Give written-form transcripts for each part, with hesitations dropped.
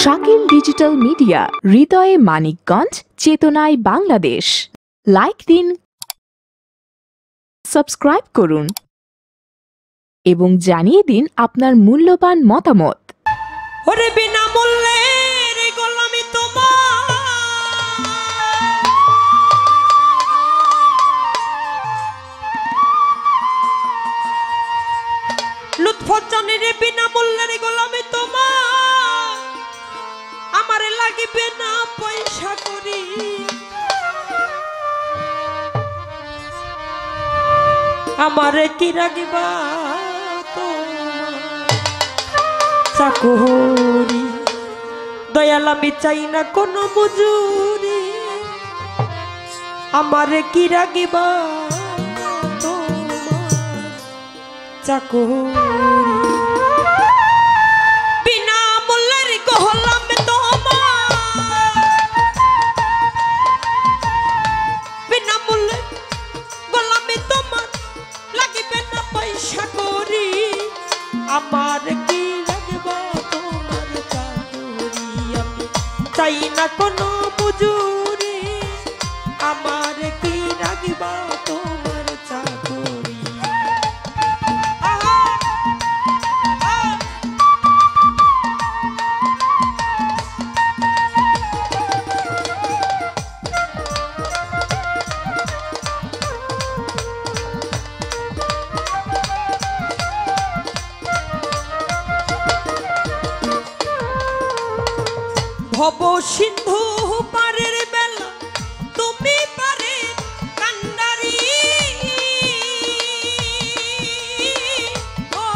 Shakil digital media, হৃদয়ে মানিকগঞ্জ, চেতনায় Bangladesh. Like দিন, সাবস্ক্রাইব করুন এবং জানিয়ে দিন আপনার মূল্যবান মতামত। ওরে বিনামূল্যের গোলামি তোমার, লুৎফজানের বিনামূল্যের গোলামি তোমার, আমারে লাগিবে না পয়সা করি। আমারে কি রাগিবা চাকরি, দয়াল আমি চাই না কোনো মজুরি। আমারে কি রাগিবা চাকরি, বিনা মূল্যের গোলাম তোমার, বিনা মূল্যের গোলামি তোমার, লাগিবে না পয়সা করি। আমার কি রাগিবা তোমার চাকরি, আমি চাই না কোনো মজুরি। আমার কি রাগিবা তোমার চাকরি। ভব সিন্ধু পারের বেলা তুমি পারে কান্ডারি, ও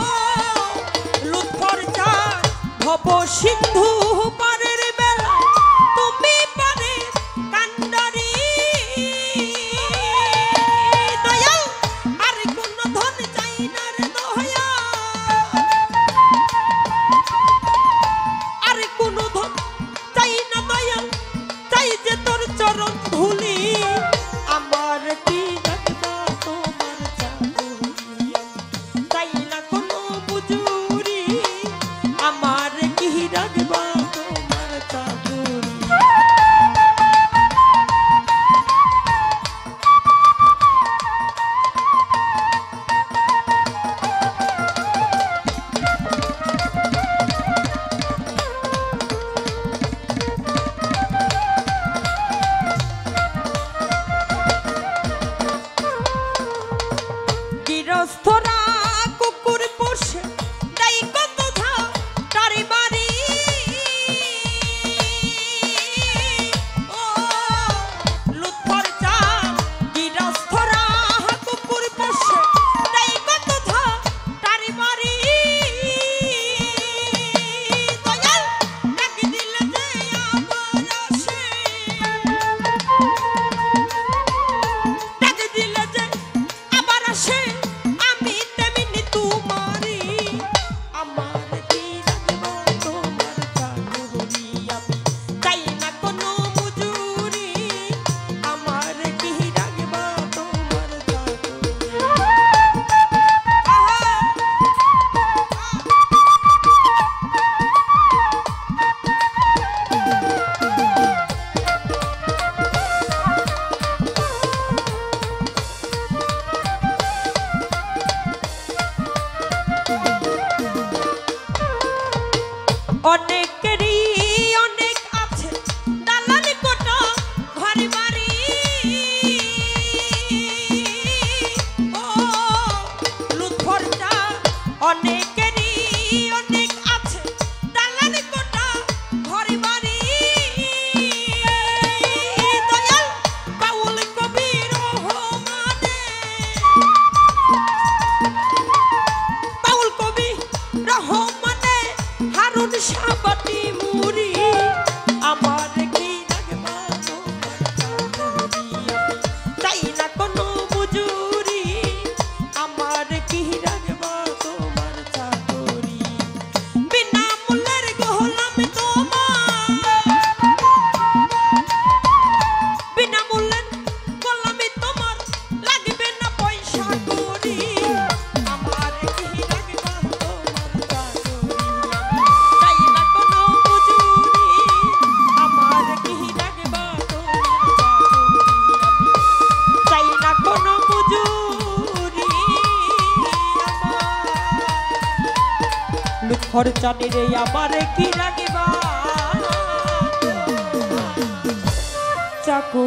লুৎফর চাঁদ ভব সিন্ধু পারের বেলা তুমি পারে কান্ডারি। দয়াল আর কোন ধন চাই না রে দয়া, আর কোন ধন চাই না দয়াল, চাই যে তোর চরণ ধুলি। আমার কি রাগবা তোমার চাকরি, চাই না কোনো মজুরি। আমার কি রাগবা তোমার চাকরি। গৃহস্থরা কুকুর পোষে তাই কত তারি বাড়ি, ও লুৎফর চাঁদ গৃহস্থরা কুকুর পোষে তাই কত তারি বাড়ি। দয়াল ডাকি দিলে যে আবার আসে, ডাকি দিলে যে আবার আসে, আমি তেমনি তোমারি। আমার কি রাগবা তোমার চাকরি, আমি চাই না কোনো মজুরি। আমার কি রাগবা তোমার চাকরি। অনেকেরই অনেক আছে দালালি কোটা ঘরে বাড়ি, ও লুৎফর চাঁদ অনেকেরই অনেক আছে দালালি কোটা ঘরে বাড়ি। দয়াল বাউল কবি রহমানে, বাউল কবি রহমানে হারুন সাবাটি মুড়ি। আমার কি রাগবা তোমার চাকরি, চাই না কোনো মজুরি। আমার কি রাগবা তোমার চাকরি। খরচানি রে আমারে কি রাগিবা চাকু